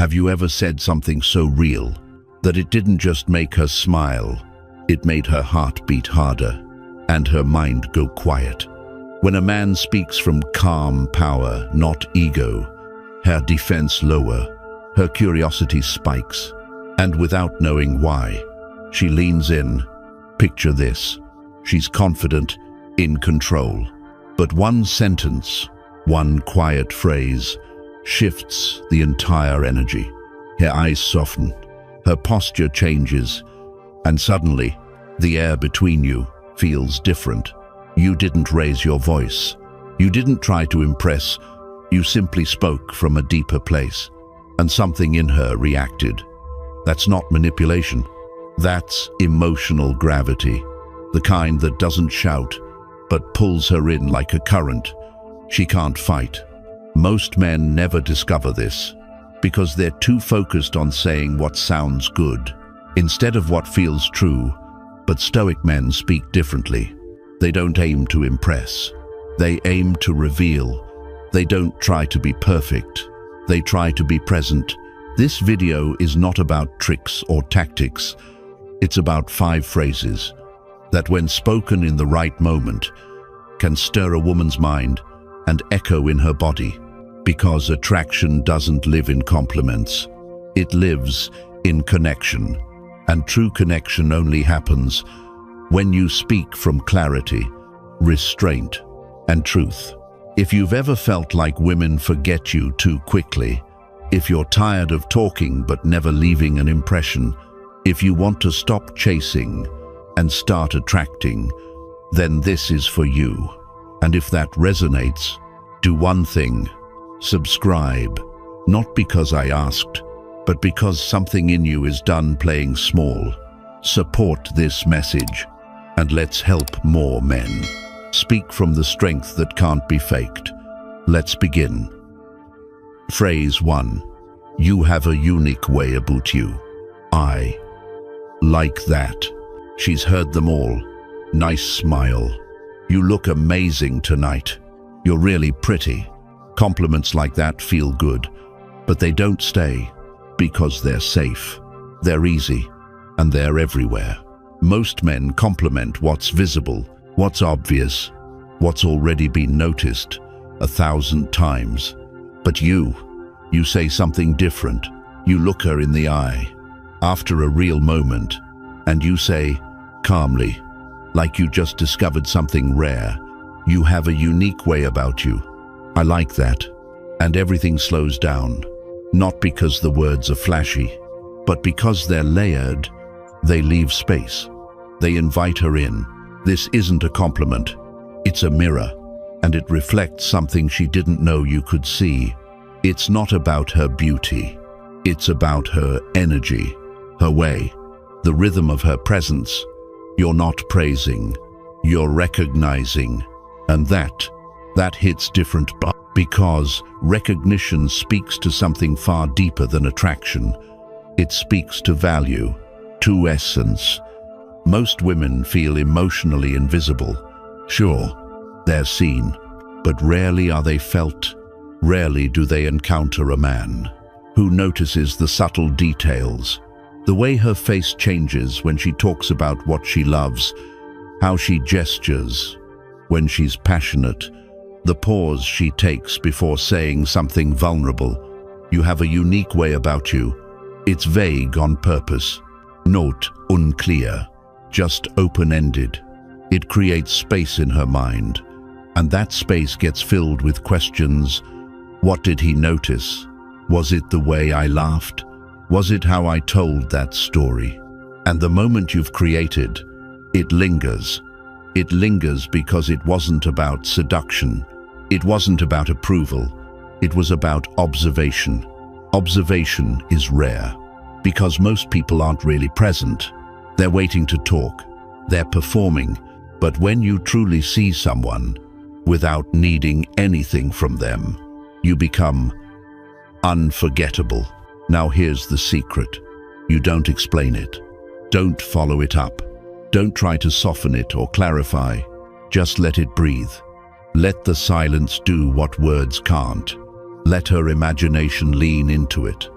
Have you ever said something so real that it didn't just make her smile, it made her heart beat harder and her mind go quiet? When a man speaks from calm power, not ego, her defense lower, her curiosity spikes, and without knowing why, she leans in. Picture this. She's confident, in control. But one sentence, one quiet phrase, shifts the entire energy. Her eyes soften, her posture changes, and suddenly, the air between you feels different. You didn't raise your voice. You didn't try to impress. You simply spoke from a deeper place, and something in her reacted. That's not manipulation. That's emotional gravity, the kind that doesn't shout, but pulls her in like a current. She can't fight. Most men never discover this, because they're too focused on saying what sounds good, instead of what feels true. But Stoic men speak differently. They don't aim to impress. They aim to reveal. They don't try to be perfect. They try to be present. This video is not about tricks or tactics. It's about 5 phrases that, when spoken in the right moment, can stir a woman's mind and echo in her body. Because attraction doesn't live in compliments. It lives in connection. And true connection only happens when you speak from clarity, restraint, and truth. If you've ever felt like women forget you too quickly, if you're tired of talking but never leaving an impression, if you want to stop chasing and start attracting, then this is for you. And if that resonates, do one thing: subscribe. Not because I asked, but because something in you is done playing small. Support this message, and let's help more men speak from the strength that can't be faked. Let's begin. Phrase 1. You have a unique way about you. I like that. She's heard them all. Nice smile. You look amazing tonight. You're really pretty. Compliments like that feel good, but they don't stay, because they're safe, they're easy, and they're everywhere. Most men compliment what's visible, what's obvious, what's already been noticed 1,000 times. But you say something different. You look her in the eye, after a real moment, and you say, calmly, like you just discovered something rare, you have a unique way about you. I like that. And everything slows down, not because the words are flashy, but because they're layered. They leave space. They invite her in. This isn't a compliment. It's a mirror, and it reflects something she didn't know you could see. It's not about her beauty. It's about her energy, her way, the rhythm of her presence. You're not praising, you're recognizing, and that hits different, because recognition speaks to something far deeper than attraction. It speaks to value, to essence. Most women feel emotionally invisible. Sure, they're seen, but rarely are they felt. Rarely do they encounter a man who notices the subtle details. The way her face changes when she talks about what she loves, how she gestures when she's passionate, the pause she takes before saying something vulnerable. You have a unique way about you. It's vague on purpose, not unclear, just open-ended. It creates space in her mind, and that space gets filled with questions. What did he notice? Was it the way I laughed? Was it how I told that story? And the moment you've created, it lingers. It lingers because it wasn't about seduction. It wasn't about approval. It was about observation. Observation is rare, because most people aren't really present. They're waiting to talk. They're performing. But when you truly see someone, without needing anything from them, you become unforgettable. Now here's the secret. You don't explain it. Don't follow it up. Don't try to soften it or clarify. Just let it breathe. Let the silence do what words can't. Let her imagination lean into it.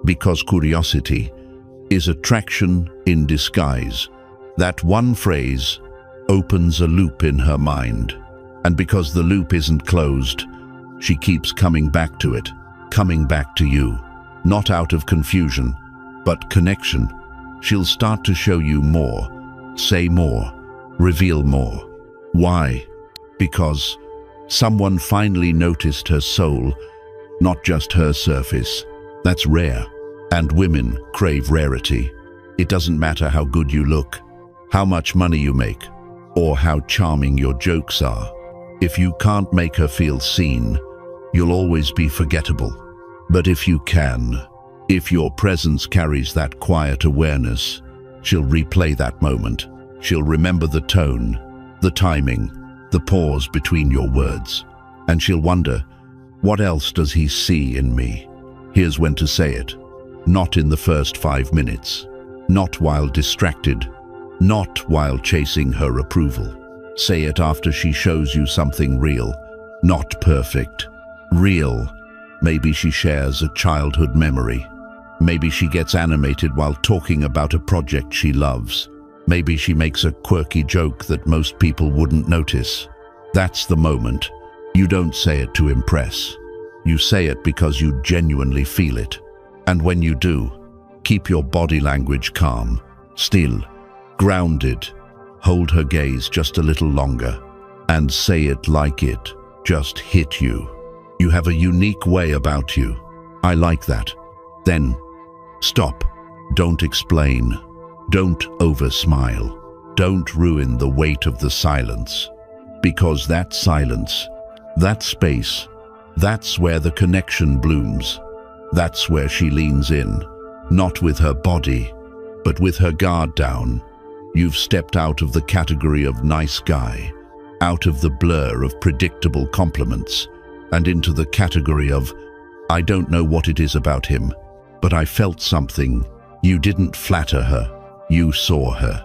Because curiosity is attraction in disguise. That one phrase opens a loop in her mind. And because the loop isn't closed, she keeps coming back to it, coming back to you. Not out of confusion, but connection. She'll start to show you more, say more, reveal more. Why? Because someone finally noticed her soul, not just her surface. That's rare. And women crave rarity. It doesn't matter how good you look, how much money you make, or how charming your jokes are. If you can't make her feel seen, you'll always be forgettable. But if you can, if your presence carries that quiet awareness, she'll replay that moment. She'll remember the tone, the timing, the pause between your words. And she'll wonder, what else does he see in me? Here's when to say it. Not in the first 5 minutes. Not while distracted. Not while chasing her approval. Say it after she shows you something real. Not perfect. Real. Maybe she shares a childhood memory. Maybe she gets animated while talking about a project she loves. Maybe she makes a quirky joke that most people wouldn't notice. That's the moment. You don't say it to impress. You say it because you genuinely feel it. And when you do, keep your body language calm, still, grounded. Hold her gaze just a little longer, and say it like it just hit you. You have a unique way about you. I like that. Then, stop. Don't explain. Don't over-smile. Don't ruin the weight of the silence. Because that silence, that space, that's where the connection blooms. That's where she leans in, not with her body, but with her guard down. You've stepped out of the category of nice guy, out of the blur of predictable compliments, and into the category of, I don't know what it is about him, but I felt something. You didn't flatter her, you saw her.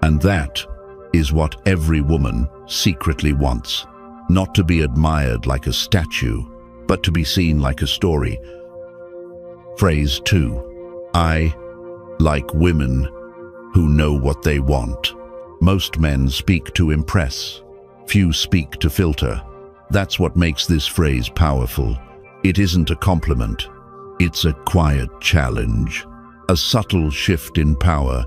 And that is what every woman secretly wants. Not to be admired like a statue, but to be seen like a story. Phrase 2. I like women who know what they want. Most men speak to impress. Few speak to filter. That's what makes this phrase powerful. It isn't a compliment. It's a quiet challenge, a subtle shift in power,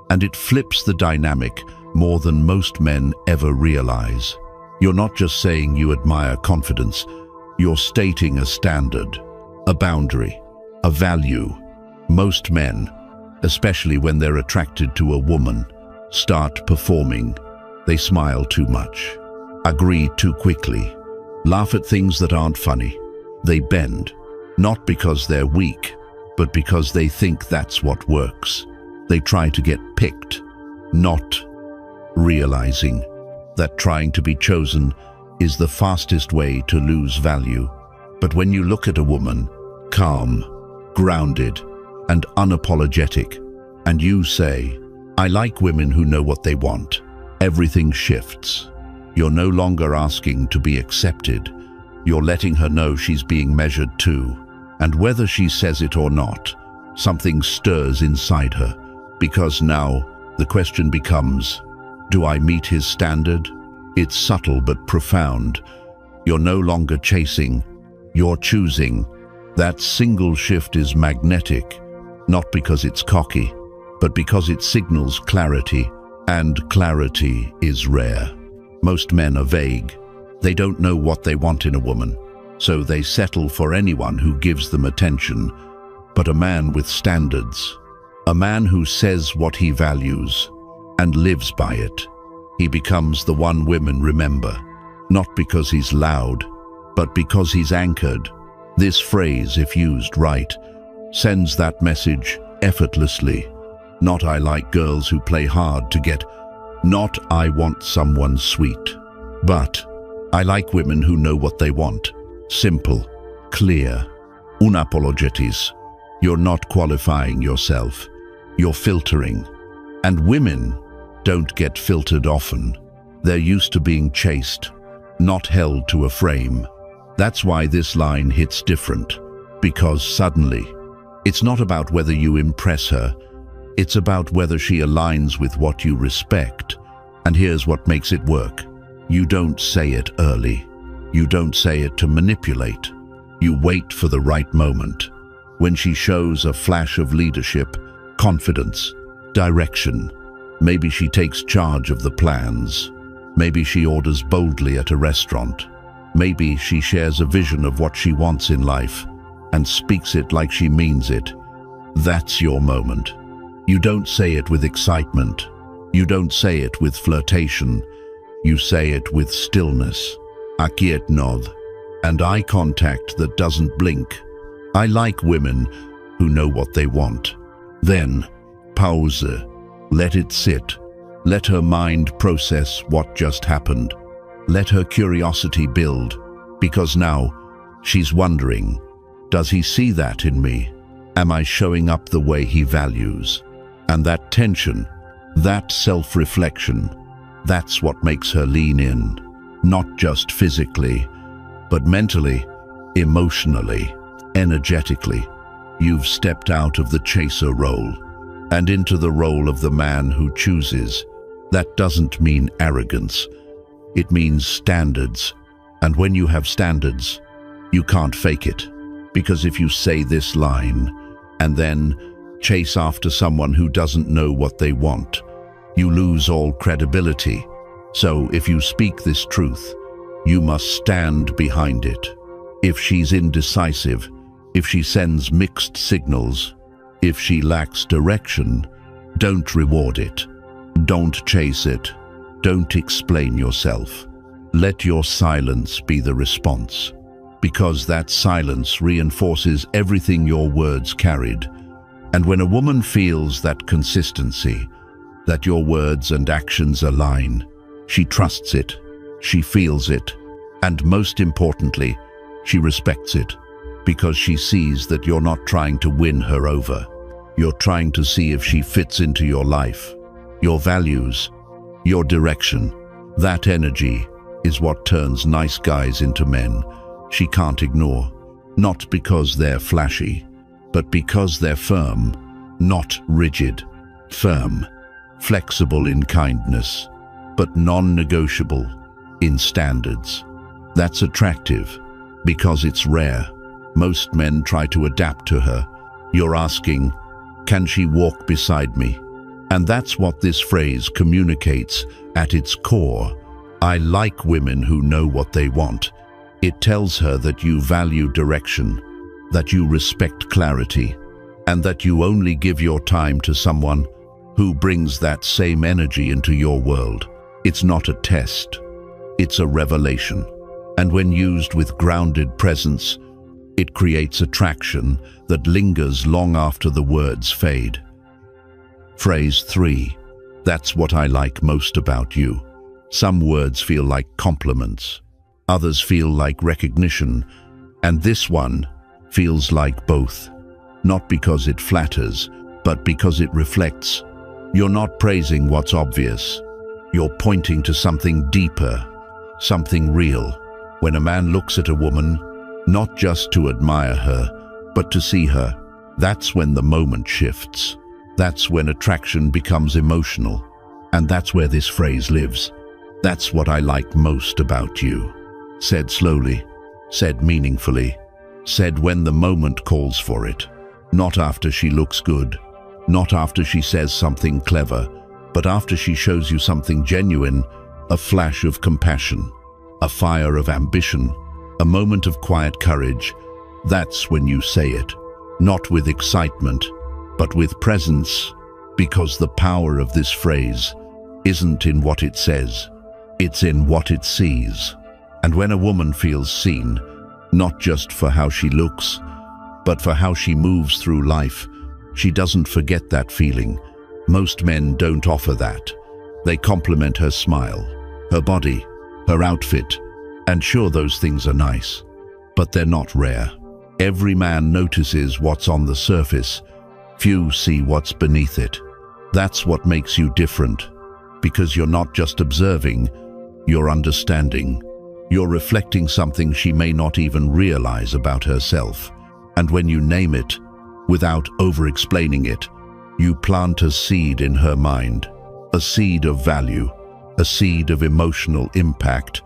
and it flips the dynamic more than most men ever realize. You're not just saying you admire confidence, you're stating a standard, a boundary, a value. Most men, especially when they're attracted to a woman, start performing. They smile too much, agree too quickly, laugh at things that aren't funny. They bend, not because they're weak, but because they think that's what works. They try to get picked, not realizing that trying to be chosen is the fastest way to lose value. But when you look at a woman, calm, grounded, and unapologetic, and you say, I like women who know what they want, everything shifts. You're no longer asking to be accepted. You're letting her know she's being measured too. And whether she says it or not, something stirs inside her. Because now the question becomes, do I meet his standard? It's subtle but profound. You're no longer chasing, you're choosing. That single shift is magnetic, not because it's cocky, but because it signals clarity, and clarity is rare. Most men are vague. They don't know what they want in a woman, so they settle for anyone who gives them attention. But a man with standards, a man who says what he values and lives by it, he becomes the one women remember, not because he's loud, but because he's anchored. This phrase, if used right, sends that message effortlessly. Not I like girls who play hard to get, not I want someone sweet, but I like women who know what they want. Simple, clear, unapologetic. You're not qualifying yourself, you're filtering. And women don't get filtered often. They're used to being chased, not held to a frame. That's why this line hits different, because suddenly It's not about whether you impress her. It's about whether she aligns with what you respect. And here's what makes it work. You don't say it early. You don't say it to manipulate. You wait for the right moment. When she shows a flash of leadership, confidence, direction, maybe she takes charge of the plans. Maybe she orders boldly at a restaurant. Maybe she shares a vision of what she wants in life and speaks it like she means it. That's your moment. You don't say it with excitement. You don't say it with flirtation. You say it with stillness, akiet nod, and eye contact that doesn't blink. I like women who know what they want. Then, pause. Let it sit. Let her mind process what just happened. Let her curiosity build, because now she's wondering, does he see that in me? Am I showing up the way he values? And that tension, that self-reflection, that's what makes her lean in, not just physically, but mentally, emotionally, energetically. You've stepped out of the chaser role and into the role of the man who chooses. That doesn't mean arrogance. It means standards. And when you have standards, you can't fake it. Because if you say this line and then chase after someone who doesn't know what they want, you lose all credibility. So if you speak this truth, you must stand behind it. If she's indecisive, if she sends mixed signals, if she lacks direction, don't reward it. Don't chase it. Don't explain yourself. Let your silence be the response, because that silence reinforces everything your words carried. And when a woman feels that consistency, that your words and actions align, she trusts it, she feels it, and most importantly, she respects it, because she sees that you're not trying to win her over. You're trying to see if she fits into your life, your values, your direction. That energy is what turns nice guys into men she can't ignore, not because they're flashy, but because they're firm, not rigid, firm, flexible in kindness, but non-negotiable in standards. That's attractive because it's rare. Most men try to adapt to her. You're asking, can she walk beside me? And that's what this phrase communicates at its core. I like women who know what they want. It tells her that you value direction, that you respect clarity, and that you only give your time to someone who brings that same energy into your world. It's not a test, it's a revelation. And when used with grounded presence, it creates attraction that lingers long after the words fade. Phrase 3. That's what I like most about you. Some words feel like compliments, others feel like recognition, and this one feels like both. Not because it flatters, but because it reflects. You're not praising what's obvious. You're pointing to something deeper, something real. When a man looks at a woman, not just to admire her, but to see her, that's when the moment shifts. That's when attraction becomes emotional. And that's where this phrase lives. That's what I like most about you. Said slowly, said meaningfully, said when the moment calls for it. Not after she looks good, not after she says something clever, but after she shows you something genuine, a flash of compassion, a fire of ambition, a moment of quiet courage. That's when you say it, not with excitement, but with presence, because the power of this phrase isn't in what it says, it's in what it sees. And when a woman feels seen, not just for how she looks, but for how she moves through life, she doesn't forget that feeling. Most men don't offer that. They compliment her smile, her body, her outfit, and sure, those things are nice, but they're not rare. Every man notices what's on the surface. Few see what's beneath it. That's what makes you different, because you're not just observing, you're understanding. You're reflecting something she may not even realize about herself. And when you name it, without over-explaining it. You plant a seed in her mind, a seed of value, a seed of emotional impact.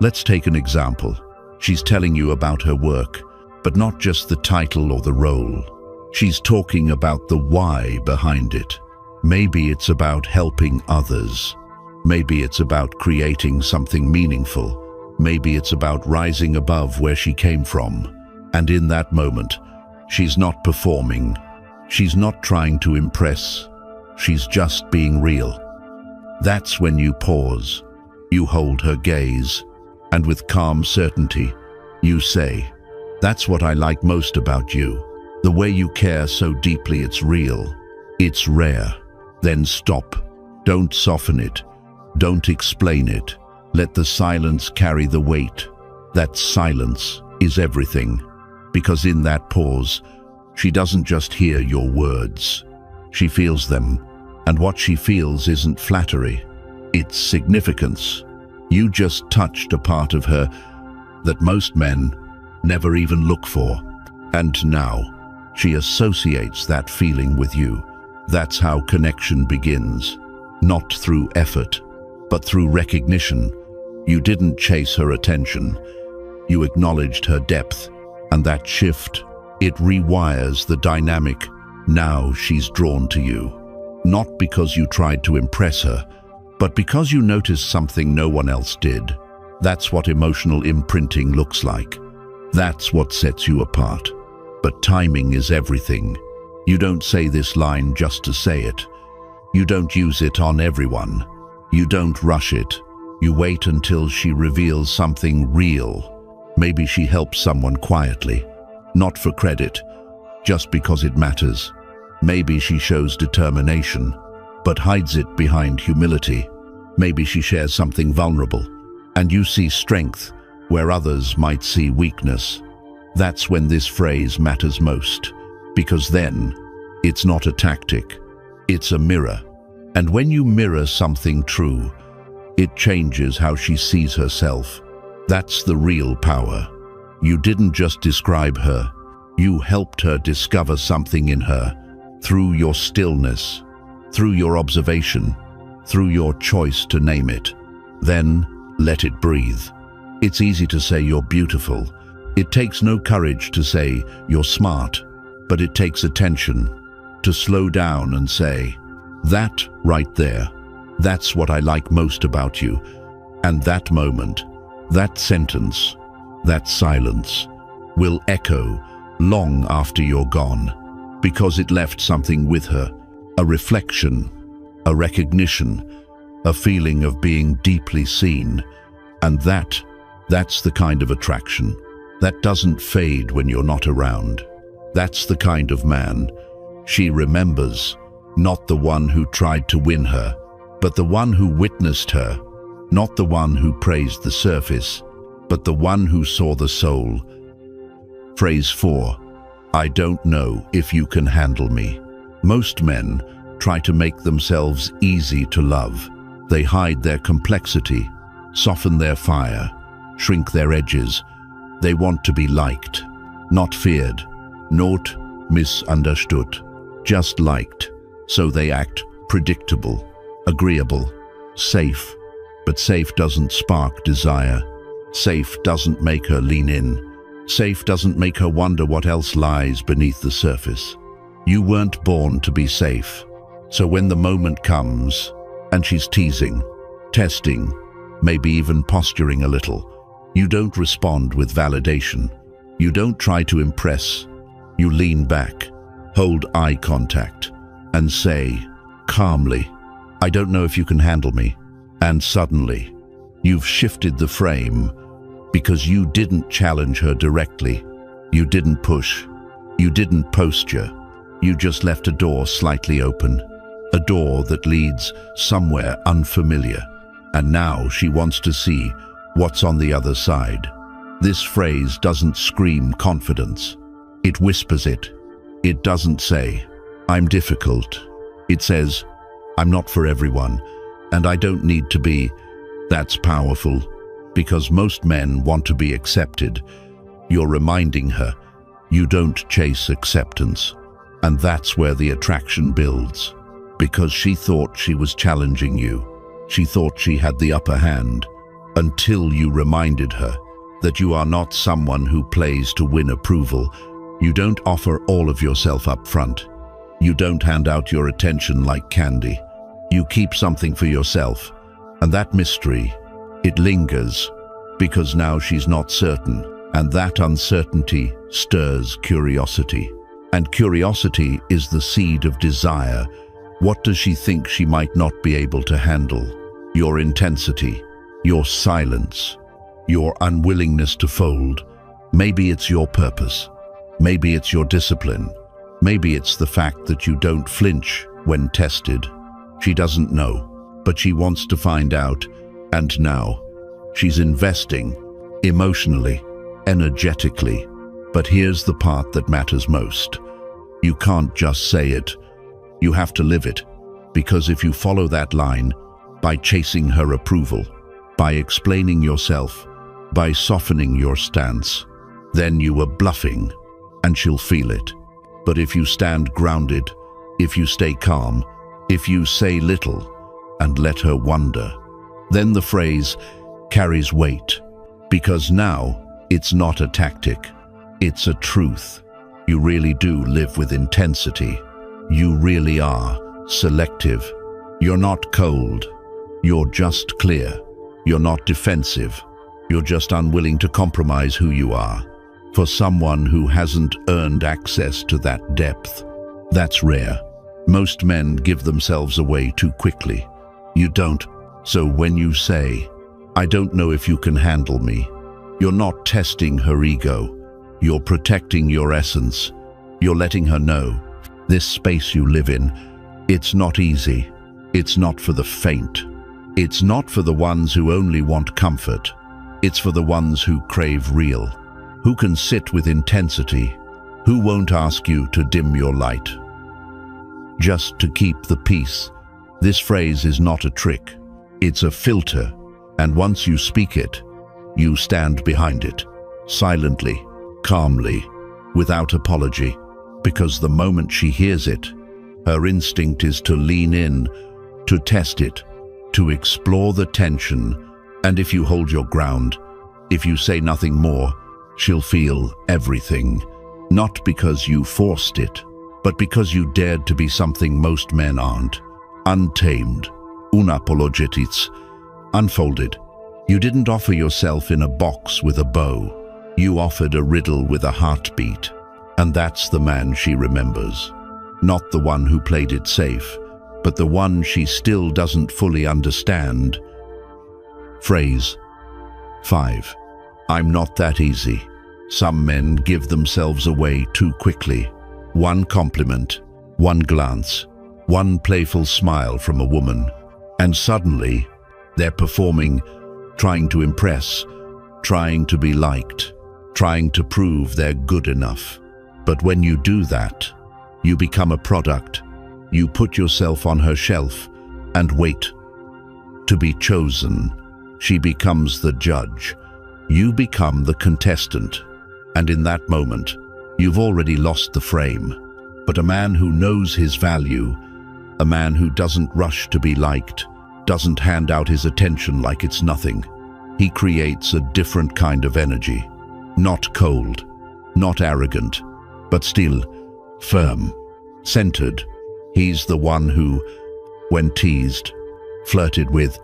Let's take an example. She's telling you about her work, but not just the title or the role. She's talking about the why behind it. Maybe it's about helping others. Maybe it's about creating something meaningful. Maybe it's about rising above where she came from. And in that moment, she's not performing. She's not trying to impress. She's just being real. That's when you pause. You hold her gaze, and with calm certainty, you say, "That's what I like most about you. The way you care so deeply, it's real. It's rare." Then stop. Don't soften it. Don't explain it. Let the silence carry the weight. That silence is everything. Because in that pause, she doesn't just hear your words. She feels them. And what she feels isn't flattery. It's significance. You just touched a part of her that most men never even look for. And now, she associates that feeling with you. That's how connection begins. Not through effort, but through recognition. You didn't chase her attention. You acknowledged her depth. And that shift, it rewires the dynamic. Now she's drawn to you. Not because you tried to impress her, but because you noticed something no one else did. That's what emotional imprinting looks like. That's what sets you apart. But timing is everything. You don't say this line just to say it. You don't use it on everyone. You don't rush it. You wait until she reveals something real. Maybe she helps someone quietly, not for credit, just because it matters. Maybe she shows determination, but hides it behind humility. Maybe she shares something vulnerable, and you see strength where others might see weakness. That's when this phrase matters most, because then it's not a tactic, it's a mirror. And when you mirror something true, it changes how she sees herself. That's the real power. You didn't just describe her, you helped her discover something in her, through your stillness, through your observation, through your choice to name it. Then let it breathe. It's easy to say you're beautiful. It takes no courage to say you're smart, but it takes attention to slow down and say, "That right there, that's what I like most about you." And that moment, that sentence, that silence will echo long after you're gone, because it left something with her, a reflection, a recognition, a feeling of being deeply seen. And that's the kind of attraction that doesn't fade when you're not around. That's the kind of man she remembers, not the one who tried to win her, but the one who witnessed her, not the one who praised the surface, but the one who saw the soul. Phrase 4. I don't know if you can handle me. Most men try to make themselves easy to love. They hide their complexity, soften their fire, shrink their edges. They want to be liked, not feared, not misunderstood, just liked. So they act predictable, agreeable, safe. But safe doesn't spark desire. Safe doesn't make her lean in. Safe doesn't make her wonder what else lies beneath the surface. You weren't born to be safe. So when the moment comes, and she's teasing, testing, maybe even posturing a little, you don't respond with validation. You don't try to impress. You lean back, hold eye contact, and say, calmly, I don't know if you can handle me. And suddenly, you've shifted the frame, because you didn't challenge her directly. You didn't push. You didn't posture. You just left a door slightly open, a door that leads somewhere unfamiliar. And now she wants to see what's on the other side. This phrase doesn't scream confidence. It whispers it. It doesn't say, I'm difficult. It says, I'm not for everyone, and I don't need to be. That's powerful, because most men want to be accepted. You're reminding her, you don't chase acceptance. And that's where the attraction builds. Because she thought she was challenging you. She thought she had the upper hand, until you reminded her that you are not someone who plays to win approval. You don't offer all of yourself up front. You don't hand out your attention like candy. You keep something for yourself. And that mystery, it lingers, because now she's not certain. And that uncertainty stirs curiosity. And curiosity is the seed of desire. What does she think she might not be able to handle? Your intensity, your silence, your unwillingness to fold. Maybe it's your purpose. Maybe it's your discipline. Maybe it's the fact that you don't flinch when tested. She doesn't know, but she wants to find out. And now, she's investing emotionally, energetically. But here's the part that matters most. You can't just say it. You have to live it. Because if you follow that line, by chasing her approval, by explaining yourself, by softening your stance, then you are bluffing, and she'll feel it. But if you stand grounded, if you stay calm, if you say little and let her wonder, then the phrase carries weight. Because now, it's not a tactic, it's a truth. You really do live with intensity. You really are selective. You're not cold. You're just clear. You're not defensive. You're just unwilling to compromise who you are. For someone who hasn't earned access to that depth, that's rare. Most men give themselves away too quickly. You don't. So when you say, "I don't know if you can handle me," you're not testing her ego. You're protecting your essence. You're letting her know, this space you live in, it's not easy. It's not for the faint. It's not for the ones who only want comfort. It's for the ones who crave real, who can sit with intensity, who won't ask you to dim your light, just to keep the peace. This phrase is not a trick. It's a filter, and once you speak it, you stand behind it, silently, calmly, without apology, because the moment she hears it, her instinct is to lean in, to test it, to explore the tension. And if you hold your ground, if you say nothing more, she'll feel everything. Not because you forced it, but because you dared to be something most men aren't. Untamed, unapologetic, unfolded. You didn't offer yourself in a box with a bow. You offered a riddle with a heartbeat. And that's the man she remembers. Not the one who played it safe, but the one she still doesn't fully understand. Phrase 5. I'm not that easy. Some men give themselves away too quickly. One compliment, one glance, one playful smile from a woman, and suddenly they're performing, trying to impress, trying to be liked, trying to prove they're good enough. But when you do that, you become a product. You put yourself on her shelf and wait to be chosen. She becomes the judge. You become the contestant. And in that moment, you've already lost the frame. But a man who knows his value, a man who doesn't rush to be liked, doesn't hand out his attention like it's nothing. He creates a different kind of energy. Not cold, not arrogant, but still firm, centered. He's the one who, when teased, flirted with,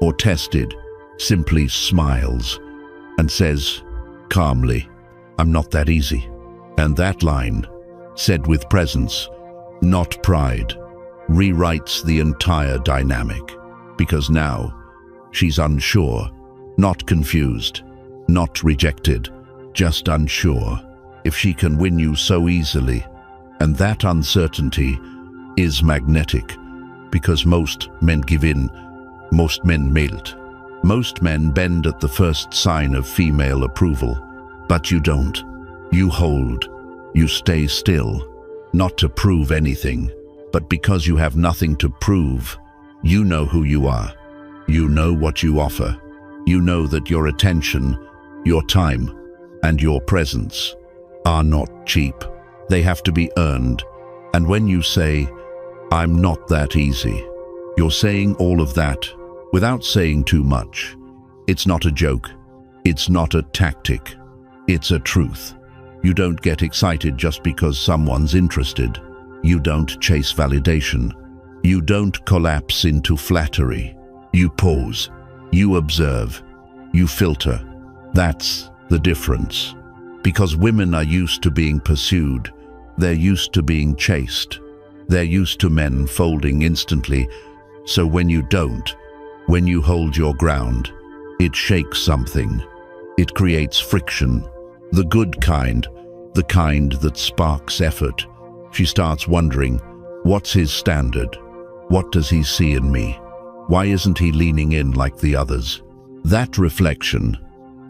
or tested, simply smiles and says calmly, I'm not that easy. And that line, said with presence, not pride, rewrites the entire dynamic. Because now, she's unsure, not confused, not rejected, just unsure if she can win you so easily. And that uncertainty is magnetic, because most men give in, most men melt. Most men bend at the first sign of female approval, but you don't. You hold, you stay still, not to prove anything, but because you have nothing to prove. You know who you are. You know what you offer. You know that your attention, your time, and your presence are not cheap. They have to be earned, And when you say, "I'm not that easy," you're saying all of that without saying too much. It's not a joke. It's not a tactic. It's a truth. You don't get excited just because someone's interested. You don't chase validation. You don't collapse into flattery. You pause. You observe. You filter. That's the difference. Because women are used to being pursued. They're used to being chased. They're used to men folding instantly. So when you don't, when you hold your ground, it shakes something. It creates friction. The good kind, the kind that sparks effort. She starts wondering, what's his standard? What does he see in me? Why isn't he leaning in like the others? That reflection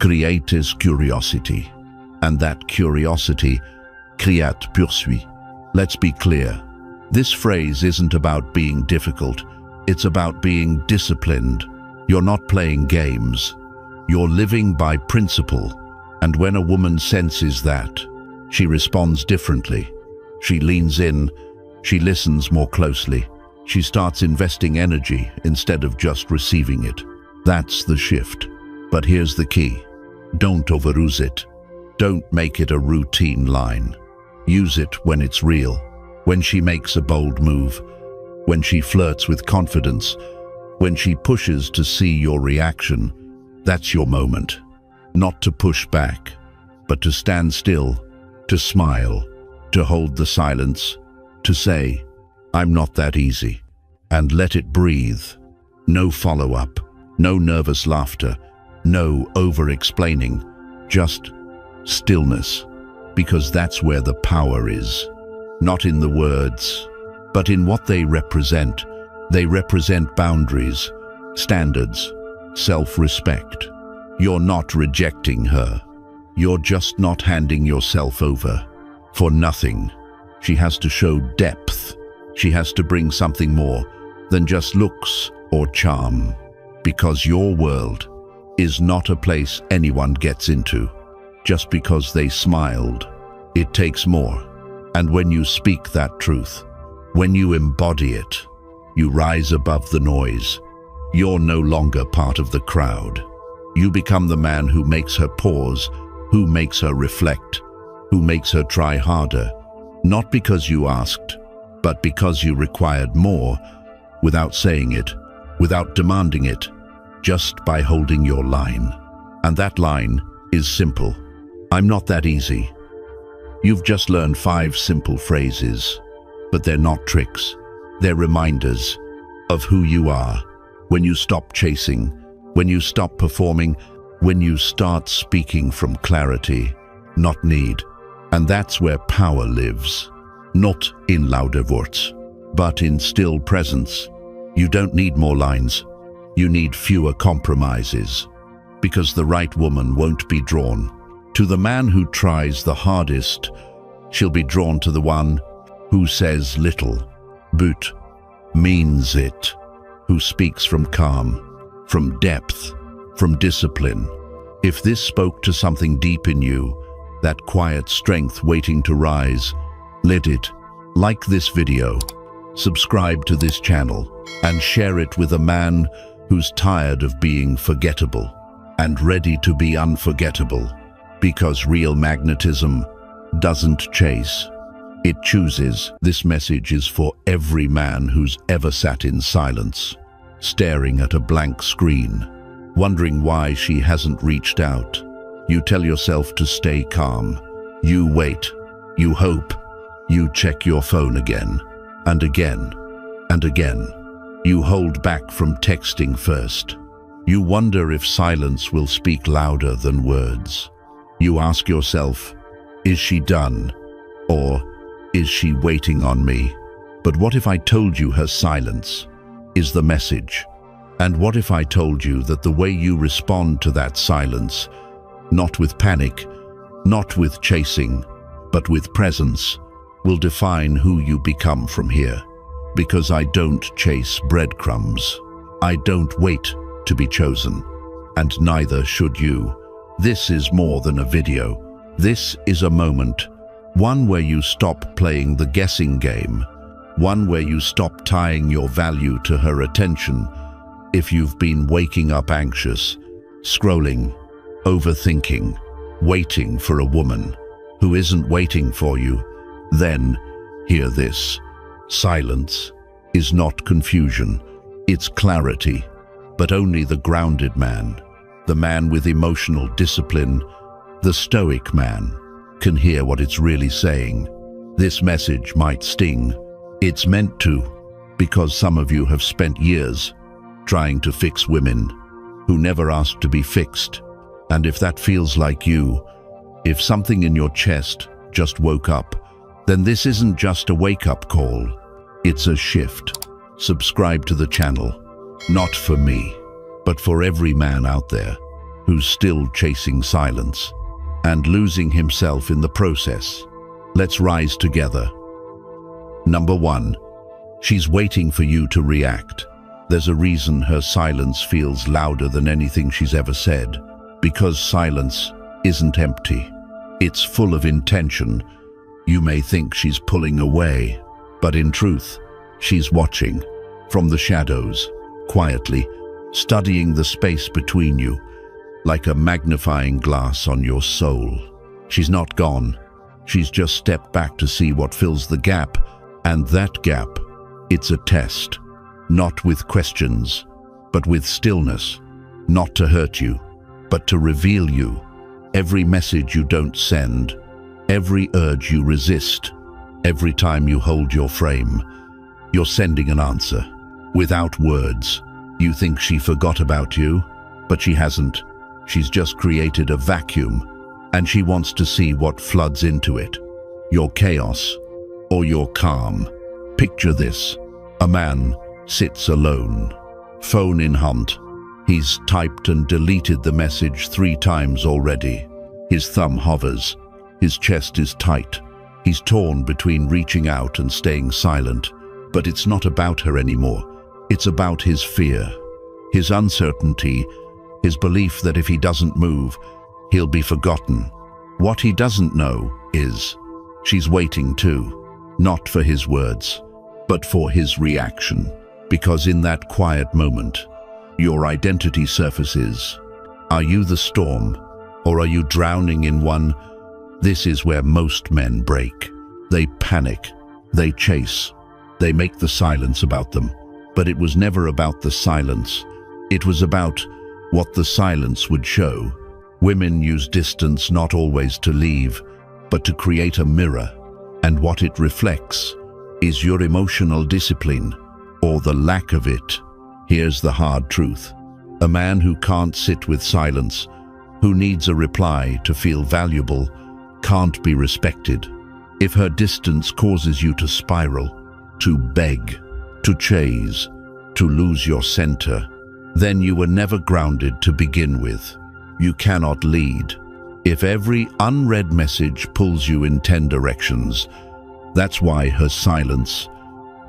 creates curiosity. And that curiosity créate poursuit. Let's be clear. This phrase isn't about being difficult. It's about being disciplined. You're not playing games. You're living by principle. And when a woman senses that, she responds differently. She leans in. She listens more closely. She starts investing energy instead of just receiving it. That's the shift. But here's the key. Don't overuse it. Don't make it a routine line. Use it when it's real. When she makes a bold move. When she flirts with confidence. When she pushes to see your reaction. That's your moment. Not to push back, but to stand still, to smile, to hold the silence, to say, "I'm not that easy," and let it breathe. No follow-up, no nervous laughter, no over-explaining, just stillness, because that's where the power is. Not in the words, but in what they represent. They represent boundaries, standards, self-respect. You're not rejecting her. You're just not handing yourself over for nothing. She has to show depth. She has to bring something more than just looks or charm. Because your world is not a place anyone gets into just because they smiled. It takes more. And when you speak that truth, when you embody it, you rise above the noise. You're no longer part of the crowd. You become the man who makes her pause, who makes her reflect, who makes her try harder, not because you asked, but because you required more, without saying it, without demanding it, just by holding your line. And that line is simple. I'm not that easy. You've just learned 5 simple phrases, but they're not tricks. They're reminders of who you are. When you stop chasing, when you stop performing, when you start speaking from clarity, not need. And that's where power lives. Not in louder words, but in still presence. You don't need more lines. You need fewer compromises. Because the right woman won't be drawn to the man who tries the hardest. She'll be drawn to the one who says little, but means it, who speaks from calm, from depth, from discipline. If this spoke to something deep in you, that quiet strength waiting to rise, let it. Like this video, subscribe to this channel, and share it with a man who's tired of being forgettable and ready to be unforgettable. Because real magnetism doesn't chase, it chooses. This message is for every man who's ever sat in silence, staring at a blank screen, wondering why she hasn't reached out. You tell yourself to stay calm. You wait. You hope. You check your phone again, and again, and again. You hold back from texting first. You wonder if silence will speak louder than words. You ask yourself, is she done? Or is she waiting on me? But what if I told you her silence is the message? And what if I told you that the way you respond to that silence, not with panic, not with chasing, but with presence, will define who you become from here? Because I don't chase breadcrumbs. I don't wait to be chosen. And neither should you. This is more than a video. This is a moment One where you stop playing the guessing game. One where you stop tying your value to her attention. If you've been waking up anxious, scrolling, overthinking, waiting for a woman who isn't waiting for you, then hear this. Silence is not confusion, it's clarity. But only the grounded man, the man with emotional discipline, the Stoic man, can hear what it's really saying. This message might sting. It's meant to, because some of you have spent years trying to fix women who never asked to be fixed. And if that feels like you, if something in your chest just woke up, then this isn't just a wake-up call. It's a shift. Subscribe to the channel. Not for me, but for every man out there who's still chasing silence and losing himself in the process. Let's rise together. Number 1, she's waiting for you to react. There's a reason her silence feels louder than anything she's ever said. Because silence isn't empty. It's full of intention. You may think she's pulling away, but in truth, she's watching from the shadows, quietly, studying the space between you, like a magnifying glass on your soul. She's not gone. She's just stepped back to see what fills the gap, and that gap, it's a test. Not with questions, but with stillness. Not to hurt you, but to reveal you. Every message you don't send, every urge you resist, every time you hold your frame, you're sending an answer. Without words. You think she forgot about you, but she hasn't. She's just created a vacuum, and she wants to see what floods into it. Your chaos, or your calm. Picture this. A man sits alone, phone in hand. He's typed and deleted the message 3 times already. His thumb hovers. His chest is tight. He's torn between reaching out and staying silent. But it's not about her anymore. It's about his fear, his uncertainty, his belief that if he doesn't move, he'll be forgotten. What he doesn't know is she's waiting too, not for his words, but for his reaction. Because in that quiet moment, your identity surfaces. Are you the storm, or are you drowning in one? This is where most men break. They panic, they chase, they make the silence about them. But it was never about the silence. It was about what the silence would show. Women use distance not always to leave, but to create a mirror. And what it reflects is your emotional discipline, or the lack of it. Here's the hard truth. A man who can't sit with silence, who needs a reply to feel valuable, can't be respected. If her distance causes you to spiral, to beg, to chase, to lose your center, then you were never grounded to begin with. You cannot lead. If every unread message pulls you in 10 directions, that's why her silence,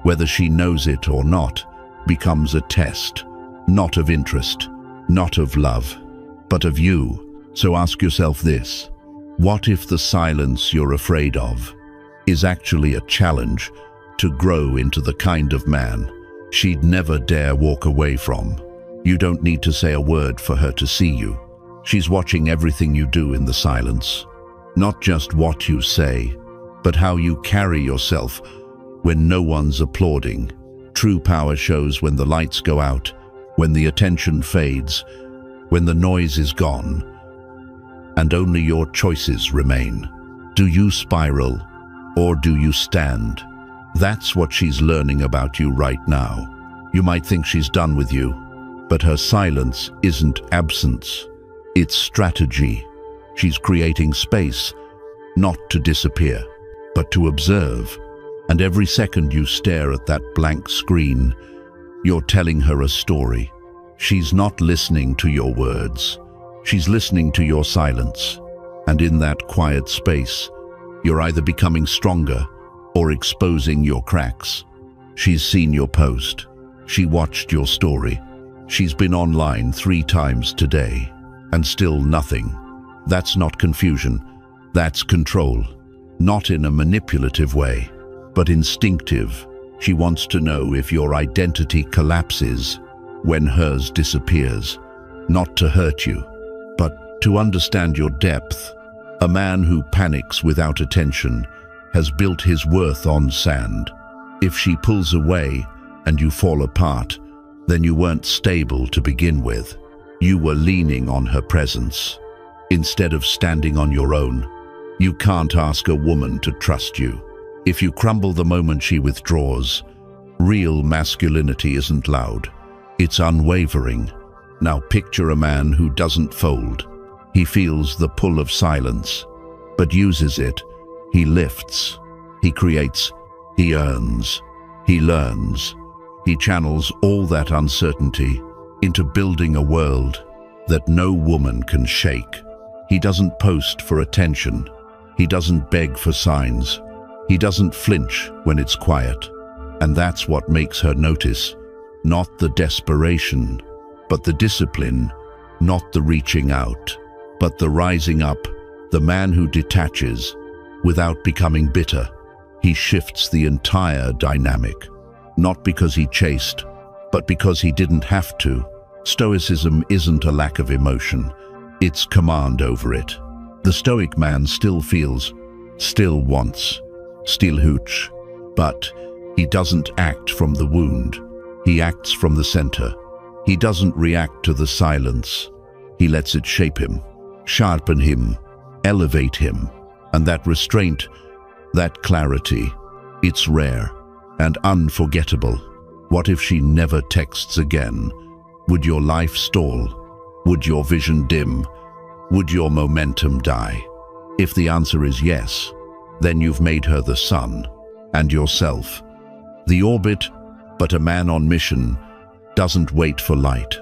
whether she knows it or not, becomes a test, not of interest, not of love, but of you. So ask yourself this: what if the silence you're afraid of is actually a challenge to grow into the kind of man she'd never dare walk away from? You don't need to say a word for her to see you. She's watching everything you do in the silence. Not just what you say, but how you carry yourself when no one's applauding. True power shows when the lights go out, when the attention fades, when the noise is gone, and only your choices remain. Do you spiral, or do you stand? That's what she's learning about you right now. You might think she's done with you, but her silence isn't absence. It's strategy. She's creating space, not to disappear, but to observe. And every second you stare at that blank screen, you're telling her a story. She's not listening to your words. She's listening to your silence. And in that quiet space, you're either becoming stronger or exposing your cracks. She's seen your post. She watched your story. She's been online 3 times today, and still nothing. That's not confusion. That's control. not in a manipulative way, but instinctive. She wants to know if your identity collapses when hers disappears, not to hurt you, but to understand your depth. A man who panics without attention has built his worth on sand. If she pulls away and you fall apart, then you weren't stable to begin with. You were leaning on her presence instead of standing on your own. You can't ask a woman to trust you. If you crumble the moment she withdraws, real masculinity isn't loud. It's unwavering. Now picture a man who doesn't fold. He feels the pull of silence, but uses it. He lifts, he creates, he earns, he learns. He channels all that uncertainty into building a world that no woman can shake. He doesn't post for attention. He doesn't beg for signs. He doesn't flinch when it's quiet. And that's what makes her notice. Not the desperation, but the discipline. Not the reaching out, but the rising up. The man who detaches without becoming bitter. He shifts the entire dynamic. Not because he chased, but because he didn't have to. Stoicism isn't a lack of emotion. It's command over it. The Stoic man still feels, still wants, still hooch, but he doesn't act from the wound. He acts from the center. He doesn't react to the silence. He lets it shape him, sharpen him, elevate him. And that restraint, that clarity, it's rare and unforgettable. What if she never texts again? Would your life stall? Would your vision dim? Would your momentum die? If the answer is yes, then you've made her the sun and yourself the orbit. But a man on mission doesn't wait for light.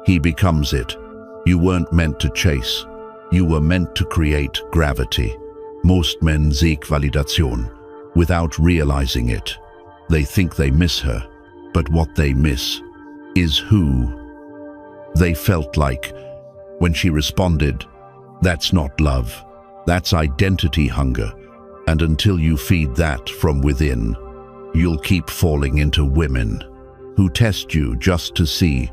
He becomes it. You weren't meant to chase. You were meant to create gravity. Most men seek validation without realizing it. They think they miss her, but what they miss is who they felt like when she responded. That's not love. That's identity hunger. And until you feed that from within, you'll keep falling into women who test you just to see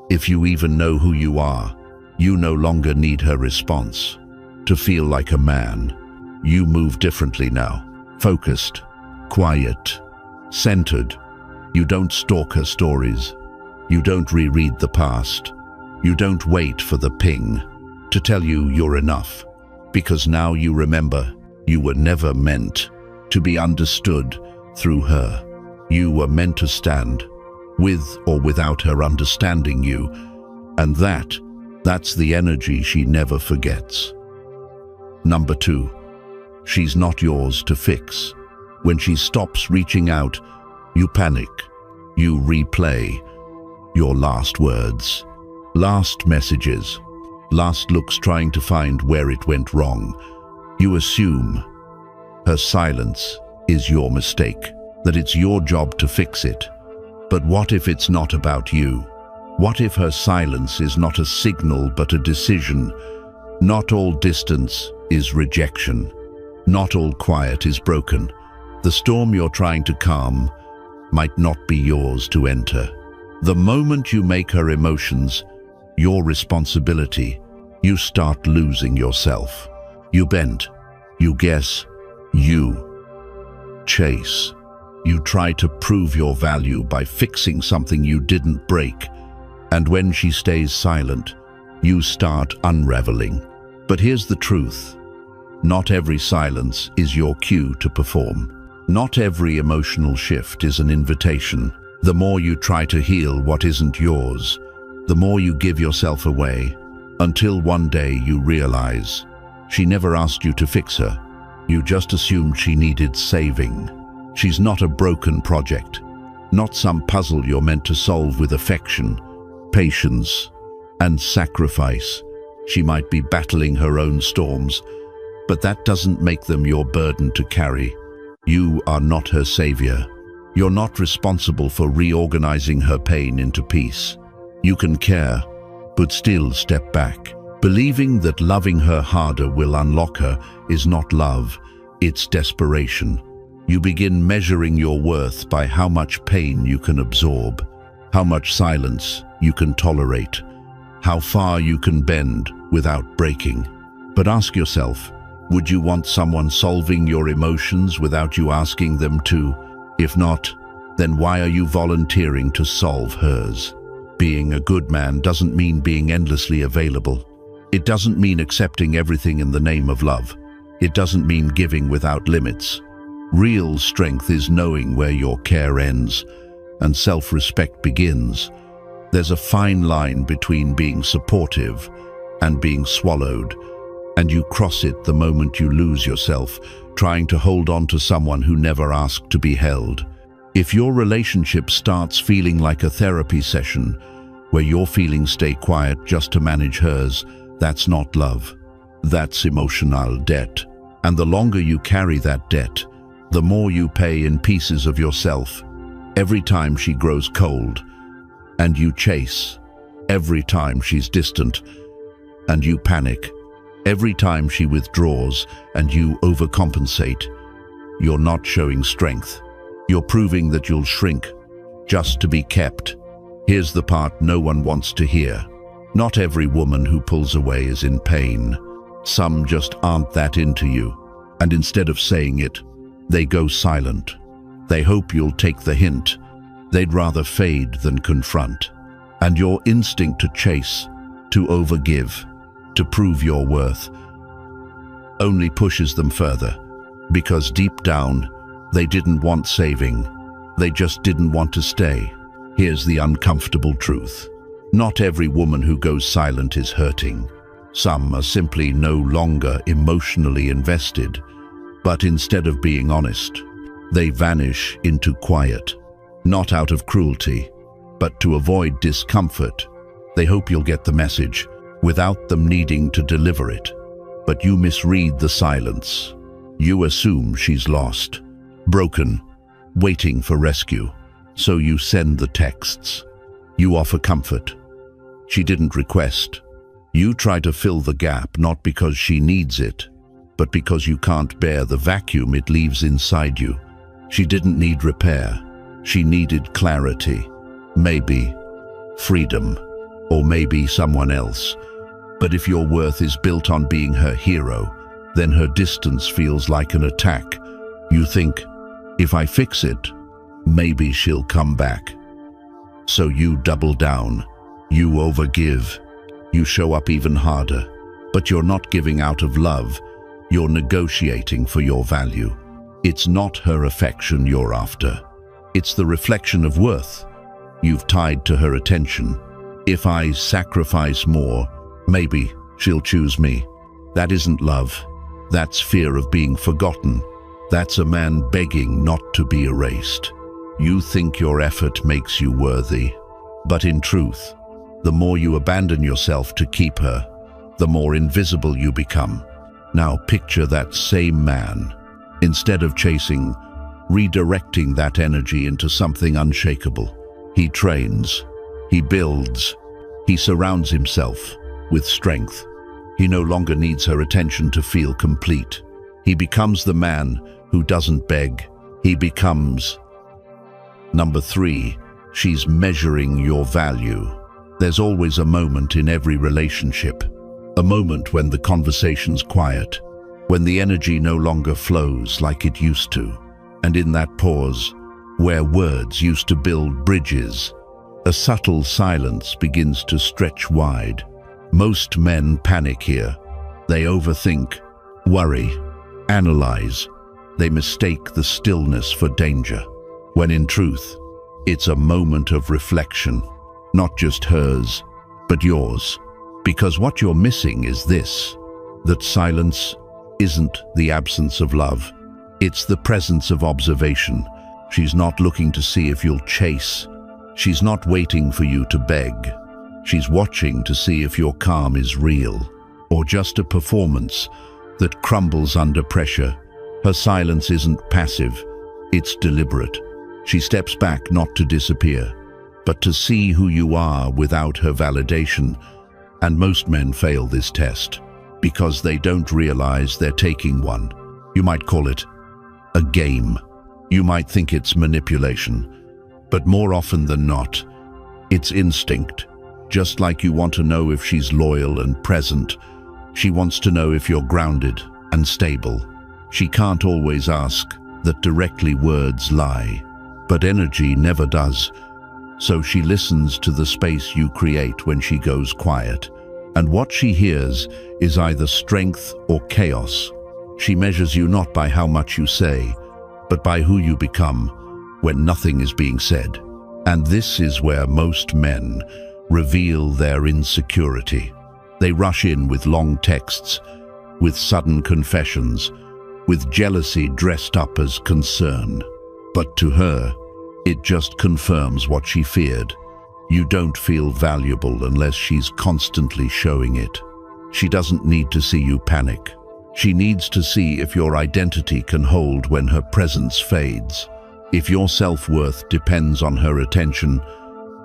if you even know who you are. You no longer need her response to feel like a man. You move differently now. Focused, quiet, centered. You don't stalk her stories. You don't reread the past. You don't wait for the ping to tell you you're enough. Because now you remember you were never meant to be understood through her. You were meant to stand with or without her understanding you. And that's the energy she never forgets. Number 2, she's not yours to fix. When she stops reaching out, you panic. You replay your last words, last messages, last looks trying to find where it went wrong. You assume her silence is your mistake, that it's your job to fix it. But what if it's not about you? What if her silence is not a signal but a decision? Not all distance is rejection. Not all quiet is broken. The storm you're trying to calm might not be yours to enter. The moment you make her emotions your responsibility, you start losing yourself. You bend, you guess, you chase. You try to prove your value by fixing something you didn't break. And when she stays silent, you start unraveling. But here's the truth. Not every silence is your cue to perform. Not every emotional shift is an invitation. The more you try to heal what isn't yours, the more you give yourself away, until one day you realize she never asked you to fix her. You just assumed she needed saving. She's not a broken project, not some puzzle you're meant to solve with affection, patience, and sacrifice. She might be battling her own storms, but that doesn't make them your burden to carry. You are not her savior. You're not responsible for reorganizing her pain into peace. You can care, but still step back. Believing that loving her harder will unlock her is not love, It's desperation. You begin measuring your worth by how much pain you can absorb, how much silence you can tolerate, how far you can bend without breaking. But ask yourself, would you want someone solving your emotions without you asking them to? If not, then why are you volunteering to solve hers? Being a good man doesn't mean being endlessly available. It doesn't mean accepting everything in the name of love. It doesn't mean giving without limits. Real strength is knowing where your care ends and self-respect begins. There's a fine line between being supportive and being swallowed, and you cross it the moment you lose yourself, trying to hold on to someone who never asked to be held. If your relationship starts feeling like a therapy session, where your feelings stay quiet just to manage hers, that's not love. That's emotional debt. And the longer you carry that debt, the more you pay in pieces of yourself. Every time she grows cold, and you chase. Every time she's distant, and you panic. Every time she withdraws, and you overcompensate. You're not showing strength. You're proving that you'll shrink, just to be kept. Here's the part no one wants to hear. Not every woman who pulls away is in pain. Some just aren't that into you. And instead of saying it, they go silent. They hope you'll take the hint. They'd rather fade than confront. And your instinct to chase, to overgive, to prove your worth, only pushes them further. Because deep down, they didn't want saving. They just didn't want to stay. Here's the uncomfortable truth. Not every woman who goes silent is hurting. Some are simply no longer emotionally invested. But instead of being honest, they vanish into quiet. Not out of cruelty, but to avoid discomfort. They hope you'll get the message, without them needing to deliver it. But you misread the silence. You assume she's lost, broken, waiting for rescue. So you send the texts. You offer comfort. She didn't request. You try to fill the gap, not because she needs it, but because you can't bear the vacuum it leaves inside you. She didn't need repair. She needed clarity. Maybe freedom, or maybe someone else. But if your worth is built on being her hero, then her distance feels like an attack. You think, if I fix it, maybe she'll come back. So you double down. You overgive. You show up even harder. But you're not giving out of love. You're negotiating for your value. It's not her affection you're after. It's the reflection of worth you've tied to her attention. If I sacrifice more, maybe she'll choose me. That isn't love. That's fear of being forgotten. That's a man begging not to be erased. You think your effort makes you worthy. But in truth, the more you abandon yourself to keep her, the more invisible you become. Now picture that same man. Instead of chasing, redirecting that energy into something unshakable. He trains, he builds, he surrounds himself with strength. He no longer needs her attention to feel complete. He becomes the man who doesn't beg. He becomes. Number 3, she's measuring your value. There's always a moment in every relationship. A moment when the conversation's quiet, when the energy no longer flows like it used to. And in that pause, where words used to build bridges, a subtle silence begins to stretch wide. Most men panic here. They overthink, worry, analyze. They mistake the stillness for danger, when in truth, it's a moment of reflection, not just hers, but yours. Because what you're missing is this, that silence isn't the absence of love. It's the presence of observation. She's not looking to see if you'll chase. She's not waiting for you to beg. She's watching to see if your calm is real, or just a performance that crumbles under pressure. Her silence isn't passive, it's deliberate. She steps back not to disappear, but to see who you are without her validation. And most men fail this test because they don't realize they're taking one. You might call it a game. You might think it's manipulation. But more often than not, it's instinct. Just like you want to know if she's loyal and present, she wants to know if you're grounded and stable. She can't always ask that directly words lie, but energy never does. So she listens to the space you create when she goes quiet. And what she hears is either strength or chaos. She measures you not by how much you say, but by who you become when nothing is being said. And this is where most men reveal their insecurity. They rush in with long texts, with sudden confessions, with jealousy dressed up as concern. But to her, it just confirms what she feared. You don't feel valuable unless she's constantly showing it. She doesn't need to see you panic. She needs to see if your identity can hold when her presence fades. If your self-worth depends on her attention,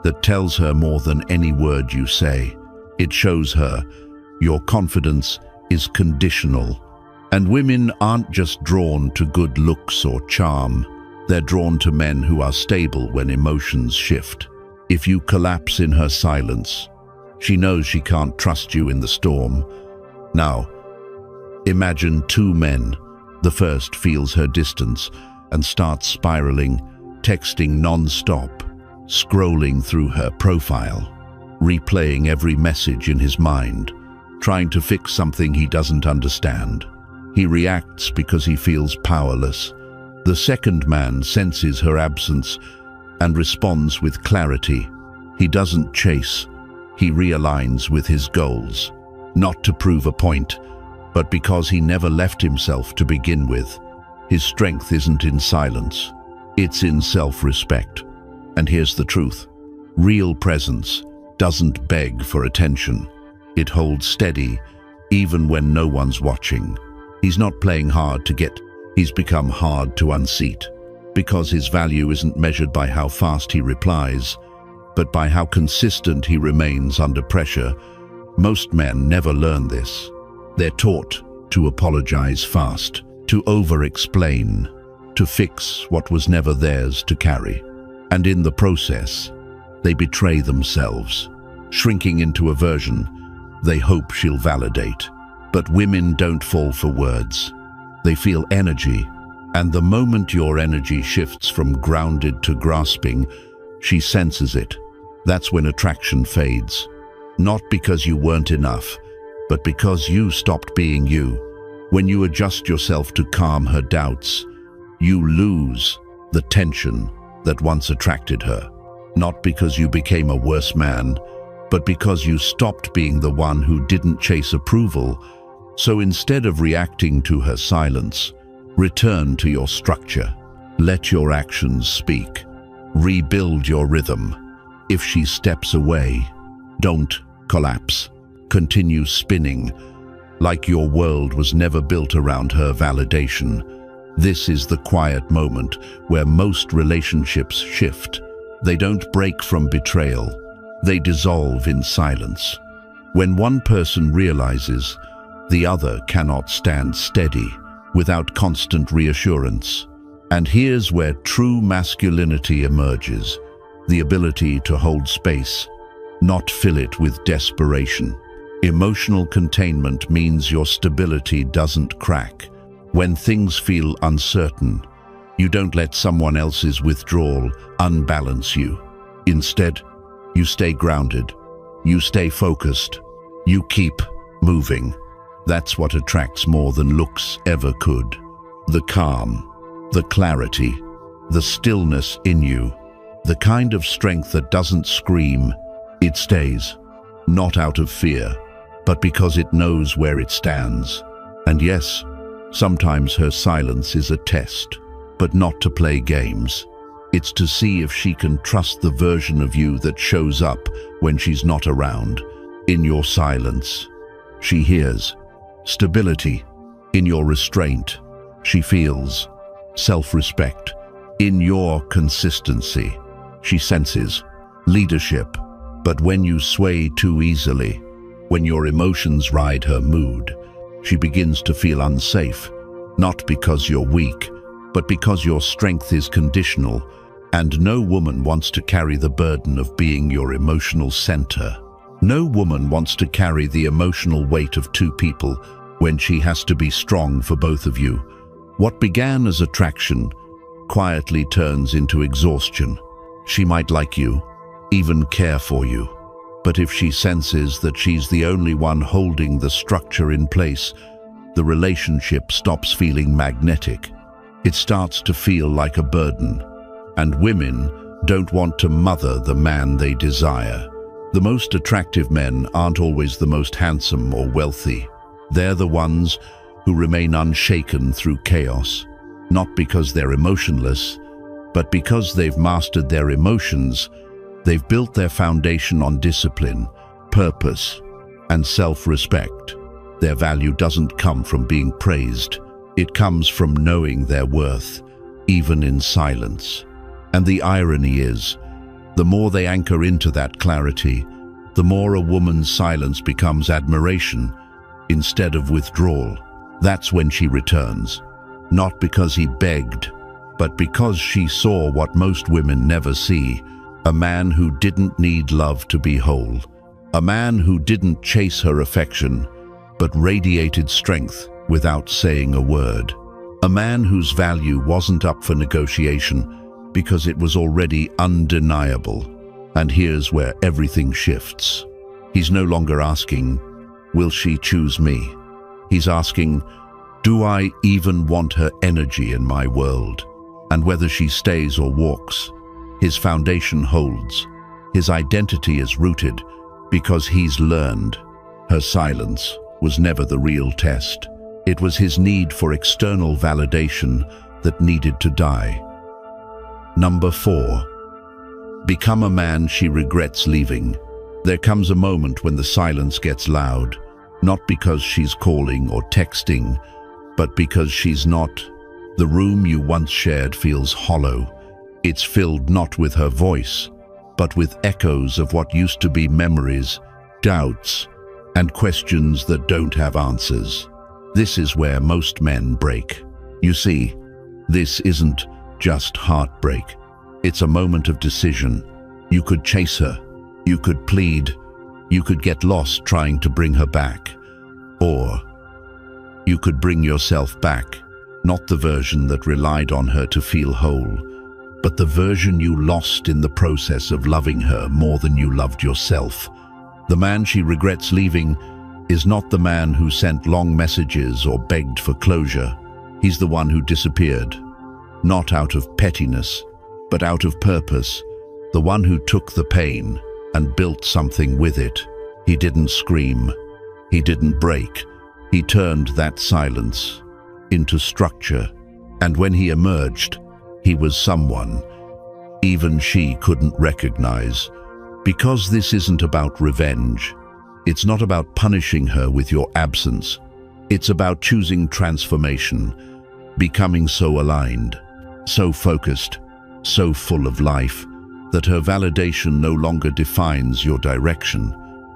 that tells her more than any word you say. It shows her your confidence is conditional. And women aren't just drawn to good looks or charm. They're drawn to men who are stable when emotions shift. If you collapse in her silence, she knows she can't trust you in the storm. Now, imagine two men. The first feels her distance and starts spiraling, texting non-stop, scrolling through her profile, replaying every message in his mind, trying to fix something he doesn't understand. He reacts because he feels powerless. The second man senses her absence and responds with clarity. He doesn't chase. He realigns with his goals, not to prove a point, but because he never left himself to begin with. His strength isn't in silence. It's in self-respect. And here's the truth. Real presence doesn't beg for attention. It holds steady, even when no one's watching. He's not playing hard to get. He's become hard to unseat, because his value isn't measured by how fast he replies, but by how consistent he remains under pressure. Most men never learn this. They're taught to apologize fast, to over-explain, to fix what was never theirs to carry. And in the process, they betray themselves, shrinking into a version they hope she'll validate. But women don't fall for words. They feel energy, and the moment your energy shifts from grounded to grasping, she senses it. That's when attraction fades. Not because you weren't enough, but because you stopped being you. When you adjust yourself to calm her doubts, you lose the tension that once attracted her. Not because you became a worse man, but because you stopped being the one who didn't chase approval. So instead of reacting to her silence, return to your structure. Let your actions speak. Rebuild your rhythm. If she steps away, don't collapse. Continue spinning, like your world was never built around her validation. This is the quiet moment where most relationships shift. They don't break from betrayal. They dissolve in silence. When one person realizes the other cannot stand steady without constant reassurance. And here's where true masculinity emerges, the ability to hold space, not fill it with desperation. Emotional containment means your stability doesn't crack. When things feel uncertain, you don't let someone else's withdrawal unbalance you. Instead, you stay grounded, you stay focused, you keep moving. That's what attracts more than looks ever could. The calm, the clarity, the stillness in you, the kind of strength that doesn't scream. It stays, not out of fear, but because it knows where it stands. And yes, sometimes her silence is a test, but not to play games. It's to see if she can trust the version of you that shows up when she's not around. In your silence, she hears stability. In your restraint, she feels self-respect. In your consistency, she senses leadership. But when you sway too easily, when your emotions ride her mood, she begins to feel unsafe. not because you're weak, but because your strength is conditional, and no woman wants to carry the burden of being your emotional center. No woman wants to carry the emotional weight of two people when she has to be strong for both of you. What began as attraction quietly turns into exhaustion. She might like you, even care for you, but if she senses that she's the only one holding the structure in place, the relationship stops feeling magnetic. It starts to feel like a burden, and women don't want to mother the man they desire. The most attractive men aren't always the most handsome or wealthy. They're the ones who remain unshaken through chaos, not because they're emotionless, but because they've mastered their emotions. They've built their foundation on discipline, purpose, and self-respect. Their value doesn't come from being praised. It comes from knowing their worth, even in silence. And the irony is, the more they anchor into that clarity, the more a woman's silence becomes admiration instead of withdrawal. That's when she returns, not because he begged, but because she saw what most women never see: a man who didn't need love to be whole, a man who didn't chase her affection, but radiated strength without saying a word, a man whose value wasn't up for negotiation because it was already undeniable. And here's where everything shifts. He's no longer asking, "Will she choose me?" He's asking, "Do I even want her energy in my world?" And whether she stays or walks, his foundation holds. His identity is rooted because he's learned. Her silence was never the real test. It was his need for external validation that needed to die. Number 4. Become a man she regrets leaving. There comes a moment when the silence gets loud, not because she's calling or texting, but because she's not. The room you once shared feels hollow. It's filled not with her voice, but with echoes of what used to be memories, doubts, and questions that don't have answers. This is where most men break. You see, this isn't just heartbreak. It's a moment of decision. You could chase her, you could plead, you could get lost trying to bring her back. Or you could bring yourself back, not the version that relied on her to feel whole, but the version you lost in the process of loving her more than you loved yourself. The man she regrets leaving is not the man who sent long messages or begged for closure. He's the one who disappeared, not out of pettiness, but out of purpose. The one who took the pain and built something with it. He didn't scream. He didn't break. He turned that silence into structure. And when he emerged, he was someone even she couldn't recognize. Because this isn't about revenge. It's not about punishing her with your absence. It's about choosing transformation, becoming so aligned, so focused, so full of life, that her validation no longer defines your direction.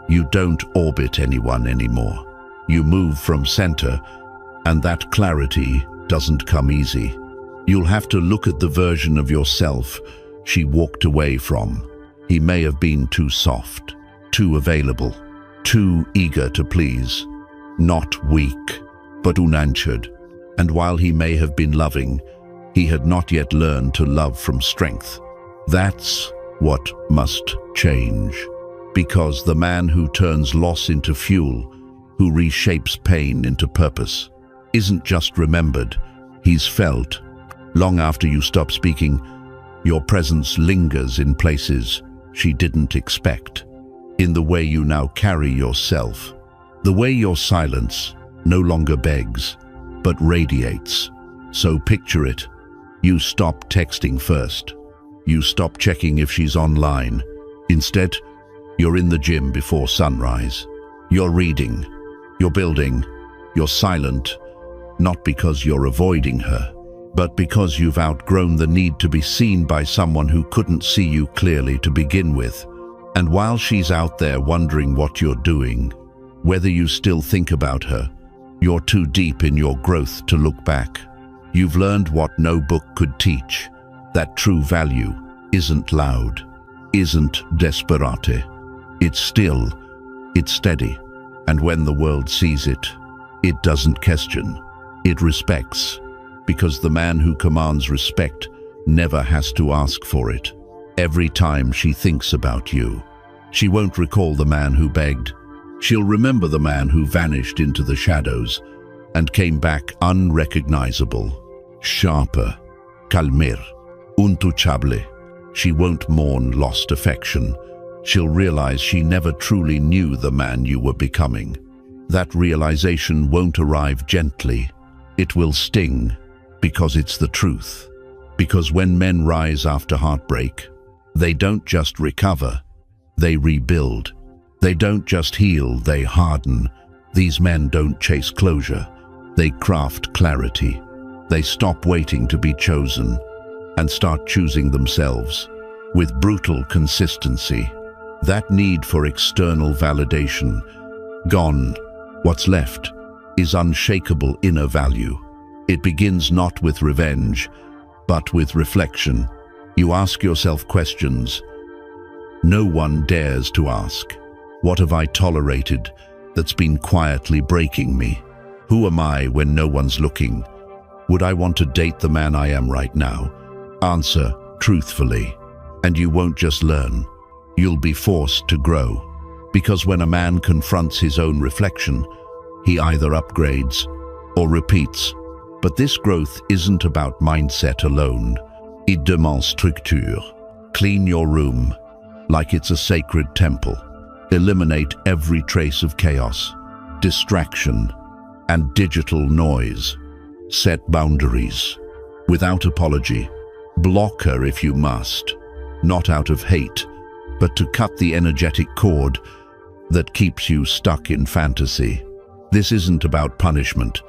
You don't orbit anyone anymore. You move from center, and that clarity doesn't come easy. You'll have to look at the version of yourself she walked away from. He may have been too soft, too available, too eager to please, not weak, but unanswered. And while he may have been loving, he had not yet learned to love from strength. That's what must change. Because the man who turns loss into fuel, who reshapes pain into purpose, isn't just remembered, he's felt. Long after you stop speaking, your presence lingers in places she didn't expect. In the way you now carry yourself, the way your silence no longer begs, but radiates. So picture it. You stop texting first. You stop checking if she's online. Instead, you're in the gym before sunrise. You're reading. You're building. You're silent, not because you're avoiding her, but because you've outgrown the need to be seen by someone who couldn't see you clearly to begin with. And while she's out there wondering what you're doing, whether you still think about her, You're too deep in your growth to look back. You've learned what no book could teach, that true value isn't loud, isn't desperate. It's still, it's steady, and when the world sees it, it doesn't question, it respects, because the man who commands respect never has to ask for it. Every time she thinks about you, she won't recall the man who begged. She'll remember the man who vanished into the shadows and came back unrecognizable, sharper, calmer, untouchable. She won't mourn lost affection. She'll realize she never truly knew the man you were becoming. That realization won't arrive gently. It will sting, because it's the truth. Because when men rise after heartbreak, they don't just recover, they rebuild. They don't just heal, they harden. These men don't chase closure, they craft clarity. They stop waiting to be chosen and start choosing themselves with brutal consistency. That need for external validation, gone. What's left is unshakable inner value. It begins not with revenge, but with reflection. You ask yourself questions no one dares to ask. What have I tolerated that's been quietly breaking me? Who am I when no one's looking? Would I want to date the man I am right now? Answer truthfully, and you won't just learn. You'll be forced to grow. Because when a man confronts his own reflection, he either upgrades or repeats. But this growth isn't about mindset alone. It demands structure. Clean your room like it's a sacred temple. Eliminate every trace of chaos, distraction, and digital noise. Set boundaries. Without apology. Block her if you must. Not out of hate, but to cut the energetic cord that keeps you stuck in fantasy. This isn't about punishment.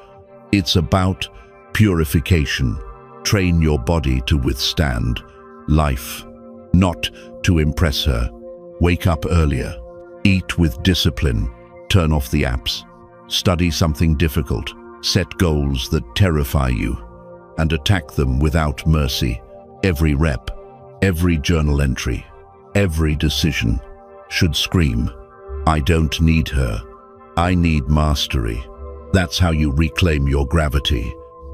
It's about purification. Train your body to withstand life, not to impress her. Wake up earlier. Eat with discipline. Turn off the apps. Study something difficult. Set goals that terrify you and attack them without mercy. Every rep, every journal entry, every decision should scream, I don't need her. I need mastery. That's how you reclaim your gravity.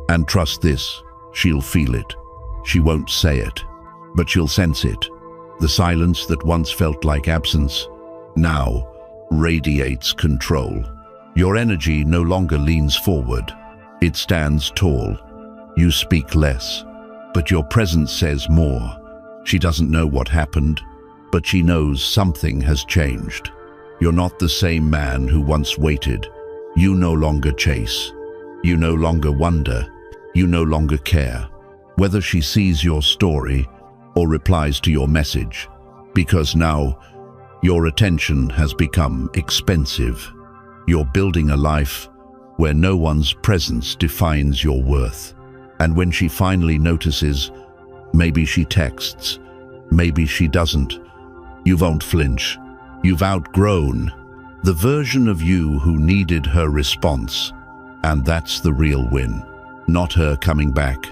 And trust this, she'll feel it. She won't say it, but she'll sense it. The silence that once felt like absence now radiates control. Your energy no longer leans forward. It stands tall. You speak less, but your presence says more. She doesn't know what happened, but she knows something has changed. You're not the same man who once waited. You no longer chase. You no longer wonder. You no longer care whether she sees your story or replies to your message, because now your attention has become expensive. You're building a life where no one's presence defines your worth. And when she finally notices, maybe she texts, maybe she doesn't, you won't flinch. You've outgrown the version of you who needed her response. And that's the real win. Not her coming back,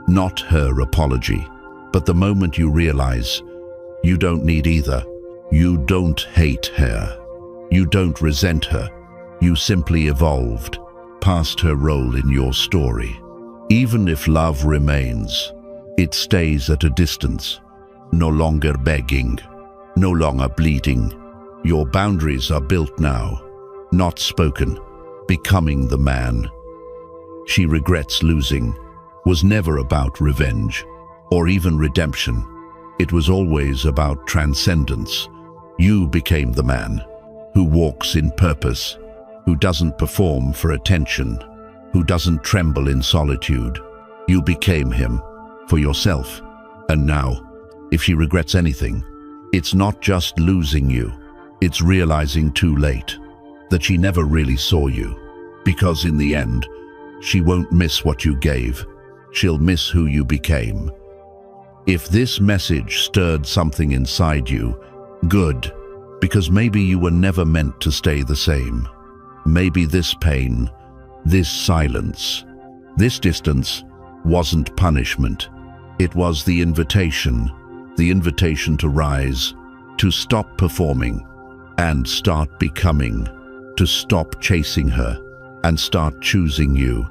not her apology, but the moment you realize you don't need either. You don't hate her. You don't resent her. You simply evolved past her role in your story. Even if love remains, it stays at a distance, no longer begging, no longer bleeding. Your boundaries are built now, not spoken. Becoming the man she regrets losing was never about revenge or even redemption. It was always about transcendence. You became the man who walks in purpose, who doesn't perform for attention, who doesn't tremble in solitude. You became him for yourself. And now, if she regrets anything, it's not just losing you, it's realizing too late that she never really saw you. Because in the end, she won't miss what you gave. She'll miss who you became. If this message stirred something inside you, good, because maybe you were never meant to stay the same. Maybe this pain This silence, this distance, wasn't punishment. It was the invitation to rise, to stop performing and start becoming, to stop chasing her and start choosing you.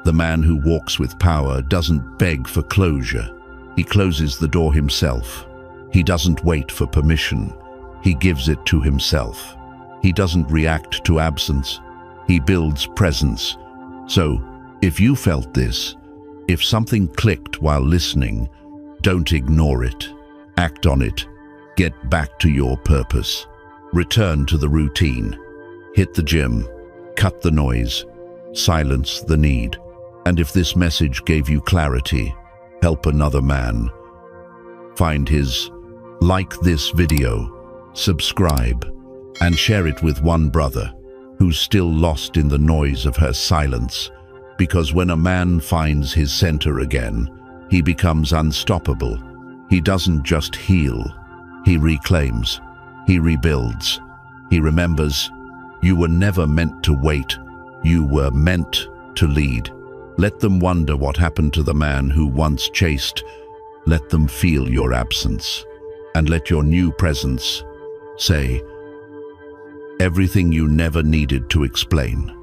The man who walks with power doesn't beg for closure. He closes the door himself. He doesn't wait for permission. He gives it to himself. He doesn't react to absence. He builds presence. So, if you felt this, if something clicked while listening, don't ignore it. Act on it. Get back to your purpose. Return to the routine. Hit the gym. Cut the noise. Silence the need. And if this message gave you clarity, help another man. Find his, like this video, subscribe, and share it with one brother who's still lost in the noise of her silence. Because when a man finds his center again, he becomes unstoppable. He doesn't just heal, he reclaims, he rebuilds, he remembers. You were never meant to wait, you were meant to lead. Let them wonder what happened to the man who once chased. Let them feel your absence, and let your new presence say everything you never needed to explain.